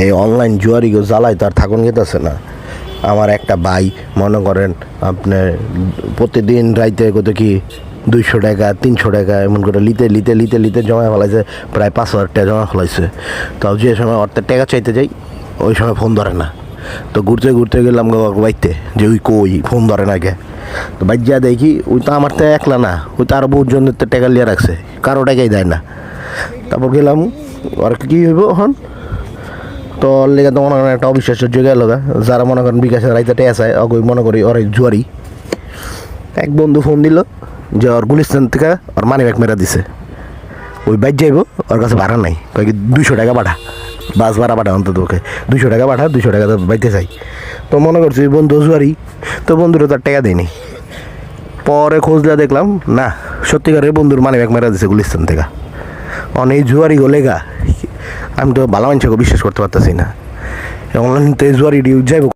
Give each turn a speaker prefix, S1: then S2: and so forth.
S1: এই অনলাইন জুয়ারিকে জ্বালায় তার থাকুন যেতেছে না। আমার একটা ভাই মনে করেন আপনার প্রতিদিন রাইতে কত কি 200 টাকা 300 টাকা এমন করে লিতে জমা ফেলাইছে, প্রায় 5,000 টাকা জমা ফেলাইছে। তাও যে সময় অর্থের টাকা চাইতে যাই ওই সময় ফোন ধরে না। তো ঘুরতে গেলাম বাইতে যে ওই কই ফোন ধরে না কে। তো বাইর যা দেখি ওই তো আমার তো একলা না, ওই তো আরও বহুত জনের তো টাকা লিয়ে রাখছে, কারো টাকাই দেয় না। তারপর গেলাম আর কী হইব এখন, তো লেগে তো মনে করেন একটা অবিশ্বাস্য গেল যারা মনে করেন বিকাশের রাইতে টেয়া চায় অগই মনে করি ওর জুয়ারি। এক বন্ধু ফোন দিল যে ওর গুলিস্তান থেকে ওর মানি ব্যাগ মেরা দিছে, ওই বাইক যাইব, ওর কাছে ভাড়া নাই, কয়েক 200 টাকা পাঠা, বাস ভাড়া পাঠা অন্তত ওকে 200 টাকা পাঠা, 200 টাকা তো বাইতে চাই। তো মনে করছি বন্ধু জুয়ারি, তো বন্ধুরা তার টাকা দেয়নি। পরে খোঁজলে দেখলাম না, সত্যিকারের বন্ধুর মানি ব্যাগ মেরা দিছে গুলিস্তান থেকে। অনেক জুয়ারি গোলেগা আমি তো ভালো মানুষকে বিশ্বাস করতে পারতেছি না। অনলাইন তো জুয়ারি যাইব।